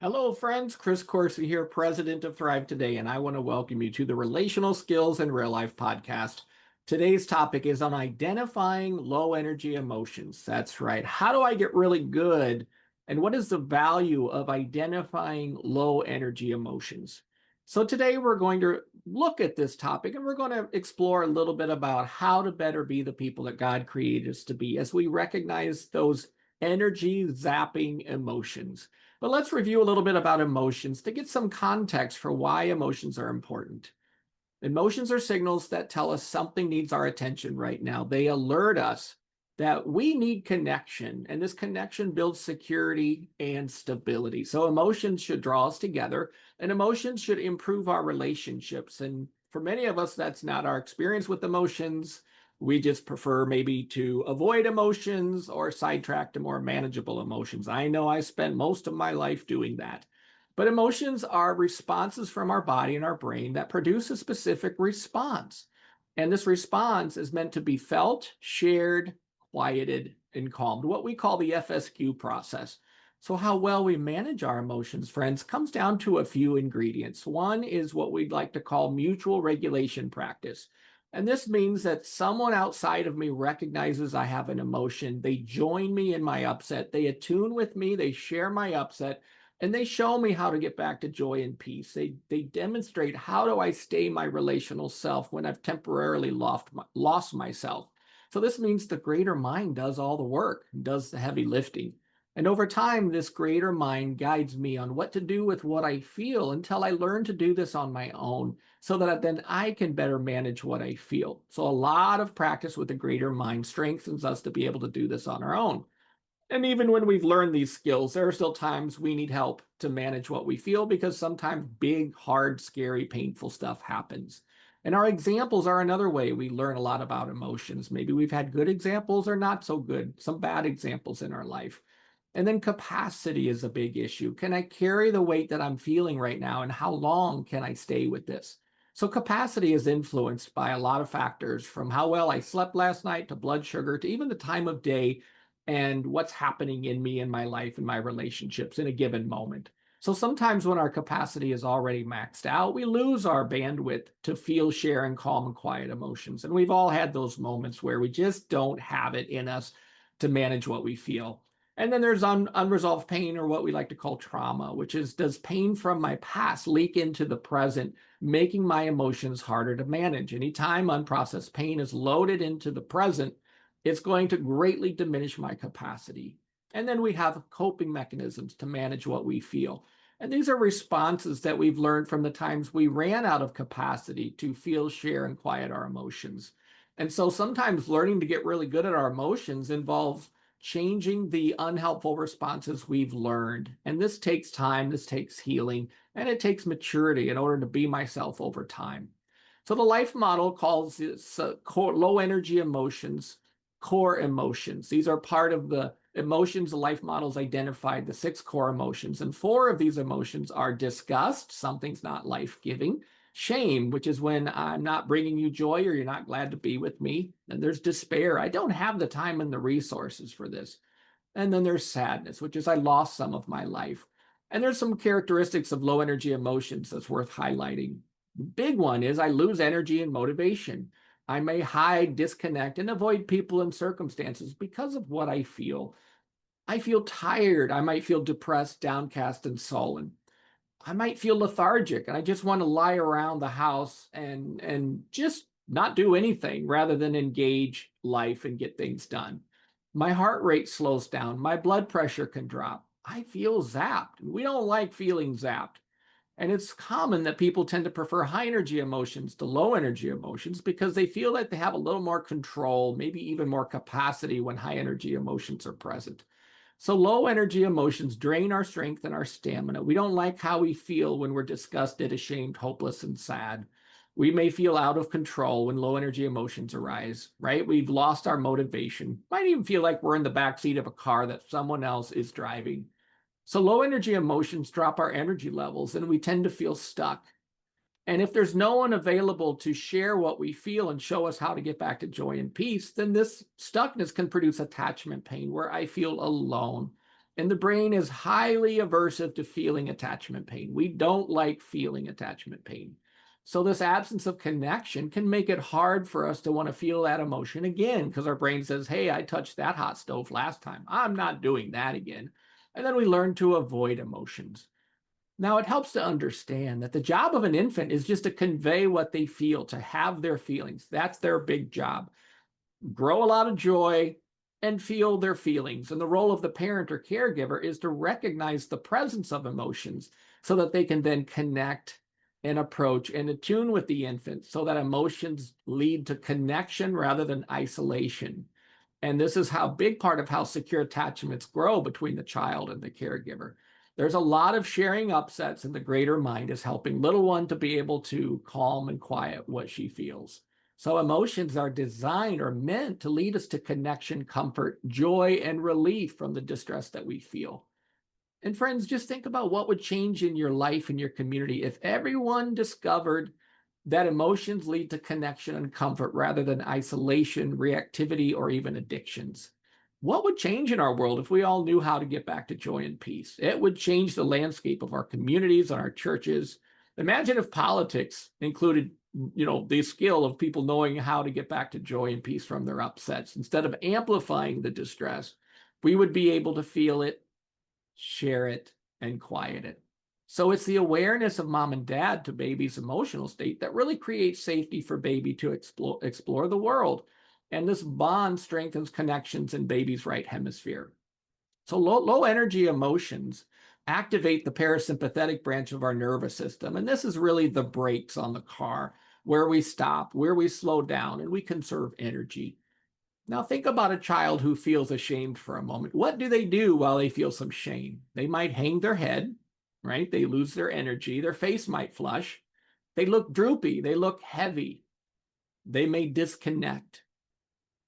Hello, friends. Chris Corsi here, president of Thrive Today, and I want to welcome you to the Relational Skills in Real Life podcast. Today's topic is on identifying low energy emotions. That's right. How do I get really good? And what is the value of identifying low energy emotions? So, today we're going to look at this topic and we're going to explore a little bit about how to better be the people that God created us to be as we recognize those energy zapping emotions. But let's review a little bit about emotions to get some context for why emotions are important. Emotions are signals that tell us something needs our attention right now. They alert us that we need connection, and this connection builds security and stability. So emotions should draw us together, and emotions should improve our relationships. And for many of us, that's not our experience with emotions. We just prefer maybe to avoid emotions or sidetrack to more manageable emotions. I know I spent most of my life doing that. But emotions are responses from our body and our brain that produce a specific response. And this response is meant to be felt, shared, quieted, and calmed, what we call the FSQ process. So, how well we manage our emotions, friends, comes down to a few ingredients. One is what we'd like to call mutual regulation practice. And this means that someone outside of me recognizes I have an emotion. They join me in my upset. They attune with me. They share my upset and they show me how to get back to joy and peace. They demonstrate how do I stay my relational self when I've temporarily lost myself. So this means the greater mind does all the work, does the heavy lifting. And over time, this greater mind guides me on what to do with what I feel until I learn to do this on my own so that then I can better manage what I feel. So a lot of practice with the greater mind strengthens us to be able to do this on our own. And even when we've learned these skills, there are still times we need help to manage what we feel because sometimes big, hard, scary, painful stuff happens. And our examples are another way we learn a lot about emotions. Maybe we've had good examples or not so good, some bad examples in our life. And then capacity is a big issue. Can I carry the weight that I'm feeling right now? And how long can I stay with this? So, capacity is influenced by a lot of factors from how well I slept last night to blood sugar to even the time of day and what's happening in me in my life and my relationships in a given moment. So, sometimes when our capacity is already maxed out, we lose our bandwidth to feel, share, and calm and quiet emotions. And we've all had those moments where we just don't have it in us to manage what we feel. And then there's unresolved pain, or what we like to call trauma, which is, does pain from my past leak into the present, making my emotions harder to manage? Anytime unprocessed pain is loaded into the present, it's going to greatly diminish my capacity. And then we have coping mechanisms to manage what we feel. And these are responses that we've learned from the times we ran out of capacity to feel, share, and quiet our emotions. And so sometimes learning to get really good at our emotions involves changing the unhelpful responses we've learned. And this takes time, this takes healing, and it takes maturity in order to be myself over time. So the life model calls this low energy emotions core emotions. These are part of the emotions. The life models identified the 6 core emotions, and 4 of these emotions are disgust, something's not life-giving; shame, which is when I'm not bringing you joy or you're not glad to be with me; and there's despair, I don't have the time and the resources for this; and then there's sadness, which is I lost some of my life. And there's some characteristics of low energy emotions that's worth highlighting. The big one is I lose energy and motivation. I may hide, disconnect, and avoid people and circumstances because of what I feel. I feel tired. I might feel depressed, downcast, and sullen. I might feel lethargic and I just want to lie around the house and just not do anything rather than engage life and get things done. My heart rate slows down. My blood pressure can drop. I feel zapped. We don't like feeling zapped. And it's common that people tend to prefer high energy emotions to low energy emotions because they feel like they have a little more control, maybe even more capacity when high energy emotions are present. So low energy emotions drain our strength and our stamina. We don't like how we feel when we're disgusted, ashamed, hopeless, and sad. We may feel out of control when low energy emotions arise, right? We've lost our motivation. Might even feel like we're in the backseat of a car that someone else is driving. So low energy emotions drop our energy levels and we tend to feel stuck. And if there's no one available to share what we feel and show us how to get back to joy and peace, then this stuckness can produce attachment pain where I feel alone. And the brain is highly aversive to feeling attachment pain. We don't like feeling attachment pain. So this absence of connection can make it hard for us to want to feel that emotion again, because our brain says, hey, I touched that hot stove last time. I'm not doing that again. And then we learn to avoid emotions. Now, it helps to understand that the job of an infant is just to convey what they feel, to have their feelings. That's their big job. Grow a lot of joy and feel their feelings. And the role of the parent or caregiver is to recognize the presence of emotions so that they can then connect and approach and attune with the infant so that emotions lead to connection rather than isolation. And this is how big part of how secure attachments grow between the child and the caregiver. There's a lot of sharing upsets, and the greater mind is helping little one to be able to calm and quiet what she feels. So emotions are designed or meant to lead us to connection, comfort, joy, and relief from the distress that we feel. And friends, just think about what would change in your life and your community if everyone discovered that emotions lead to connection and comfort rather than isolation, reactivity, or even addictions. What would change in our world if we all knew how to get back to joy and peace? It would change the landscape of our communities and our churches. Imagine if politics included, the skill of people knowing how to get back to joy and peace from their upsets. Instead of amplifying the distress, we would be able to feel it, share it, and quiet it. So it's the awareness of mom and dad to baby's emotional state that really creates safety for baby to explore the world. And this bond strengthens connections in baby's right hemisphere. So low energy emotions activate the parasympathetic branch of our nervous system. And this is really the brakes on the car, where we stop, where we slow down, and we conserve energy. Now, think about a child who feels ashamed for a moment. What do they do while they feel some shame? They might hang their head, right? They lose their energy. Their face might flush. They look droopy. They look heavy. They may disconnect.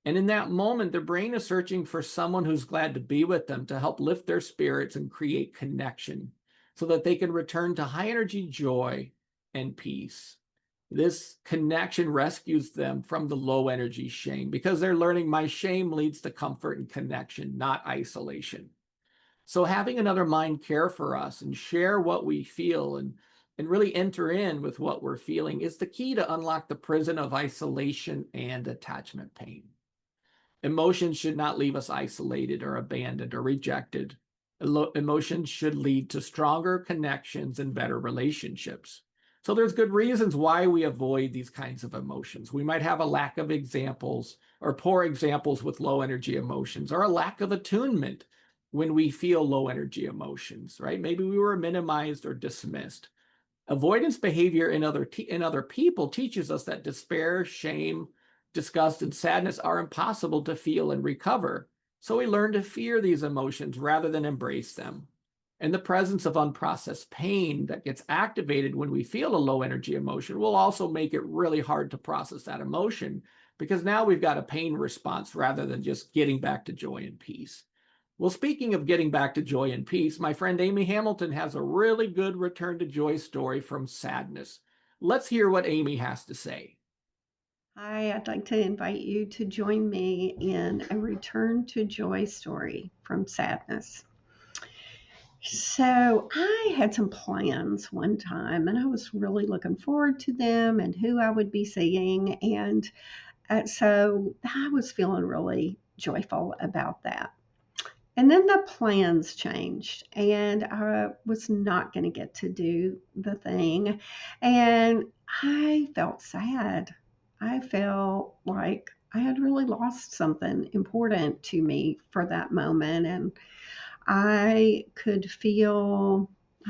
And in that moment, their brain is searching for someone who's glad to be with them to help lift their spirits and create connection so that they can return to high energy joy and peace. This connection rescues them from the low energy shame because they're learning my shame leads to comfort and connection, not isolation. So having another mind care for us and share what we feel and really enter in with what we're feeling is the key to unlock the prison of isolation and attachment pain. Emotions should not leave us isolated or abandoned or rejected. Emotions should lead to stronger connections and better relationships. So there's good reasons why we avoid these kinds of emotions. We might have a lack of examples or poor examples with low energy emotions, or a lack of attunement when we feel low energy emotions, right? Maybe we were minimized or dismissed. Avoidance behavior in other people teaches us that despair, shame, disgust, and sadness are impossible to feel and recover. So we learn to fear these emotions rather than embrace them. And the presence of unprocessed pain that gets activated when we feel a low energy emotion will also make it really hard to process that emotion, because now we've got a pain response rather than just getting back to joy and peace. Well, speaking of getting back to joy and peace, my friend Amy Hamilton has a really good return to joy story from sadness. Let's hear what Amy has to say. Hi, I'd like to invite you to join me in a return to joy story from sadness. So, I had some plans one time and I was really looking forward to them and who I would be seeing. And so I was feeling really joyful about that. And then the plans changed, and I was not going to get to do the thing. And I felt sad. I felt like I had really lost something important to me for that moment. And I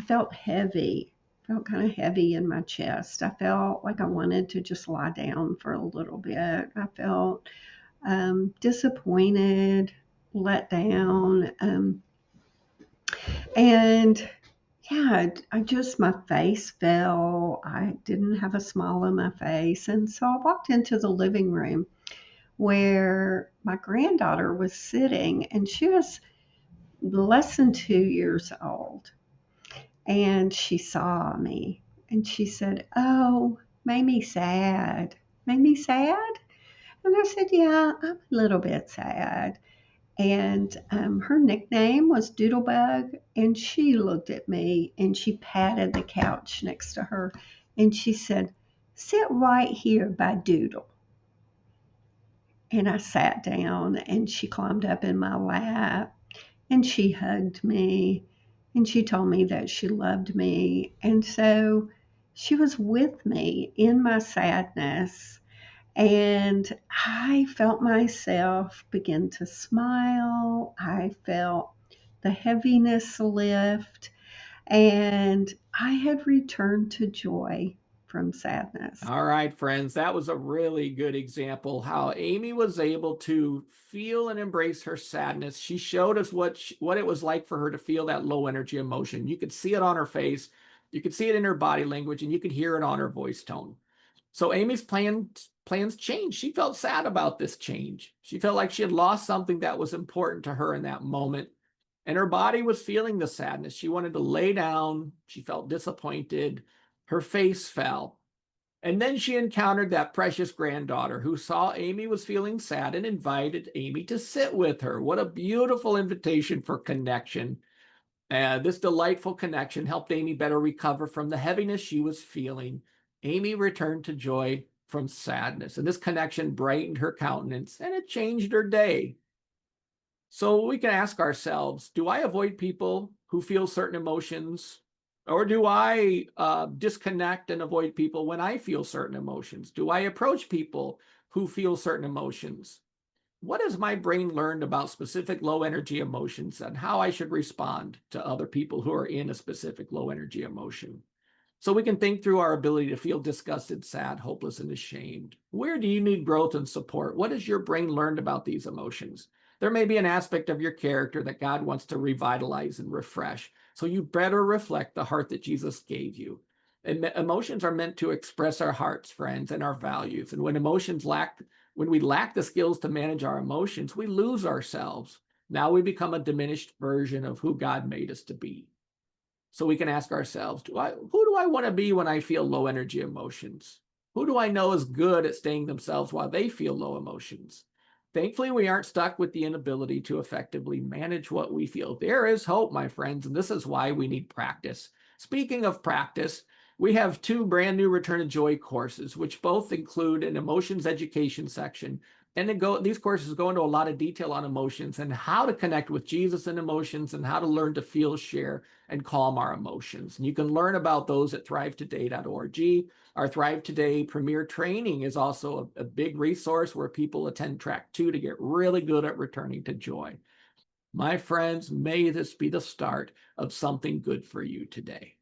felt heavy, felt kind of heavy in my chest. I felt like I wanted to just lie down for a little bit. I felt disappointed, let down. And yeah, my face fell. I didn't have a smile on my face. And so I walked into the living room where my granddaughter was sitting, and she was less than 2 years old. And she saw me and she said, "Oh, made me sad. Made me sad?" And I said, "Yeah, I'm a little bit sad." And her nickname was Doodlebug. And she looked at me and she patted the couch next to her and she said, "Sit right here by Doodle." And I sat down and she climbed up in my lap and she hugged me and she told me that she loved me. And so she was with me in my sadness. And I felt myself begin to smile. I felt the heaviness lift. And I had returned to joy from sadness. All right, friends, that was a really good example how Amy was able to feel and embrace her sadness. She showed us what it was like for her to feel that low energy emotion. You could see it on her face, you could see it in her body language, and you could hear it on her voice tone. So Amy's plans changed. She felt sad about this change. She felt like she had lost something that was important to her in that moment. And her body was feeling the sadness. She wanted to lay down. She felt disappointed. Her face fell. And then she encountered that precious granddaughter who saw Amy was feeling sad and invited Amy to sit with her. What a beautiful invitation for connection. This delightful connection helped Amy better recover from the heaviness she was feeling. Amy returned to joy from sadness, and this connection brightened her countenance and it changed her day. So we can ask ourselves, do I avoid people who feel certain emotions? Or do I disconnect and avoid people when I feel certain emotions? Do I approach people who feel certain emotions? What has my brain learned about specific low energy emotions and how I should respond to other people who are in a specific low energy emotion? So we can think through our ability to feel disgusted, sad, hopeless, and ashamed. Where do you need growth and support? What has your brain learned about these emotions? There may be an aspect of your character that God wants to revitalize and refresh. So you better reflect the heart that Jesus gave you. And emotions are meant to express our hearts, friends, and our values. And when we lack the skills to manage our emotions, we lose ourselves. Now we become a diminished version of who God made us to be. So we can ask ourselves, who do I want to be when I feel low energy emotions? Who do I know is good at staying themselves while they feel low emotions? Thankfully, we aren't stuck with the inability to effectively manage what we feel. There is hope, my friends, and this is why we need practice. Speaking of practice, we have two brand new Return to Joy courses, which both include an emotions education section. And these courses go into a lot of detail on emotions and how to connect with Jesus in emotions and how to learn to feel, share, and calm our emotions. And you can learn about those at thrivetoday.org. Our Thrive Today Premier Training is also a big resource where people attend track 2 to get really good at returning to joy. My friends, may this be the start of something good for you today.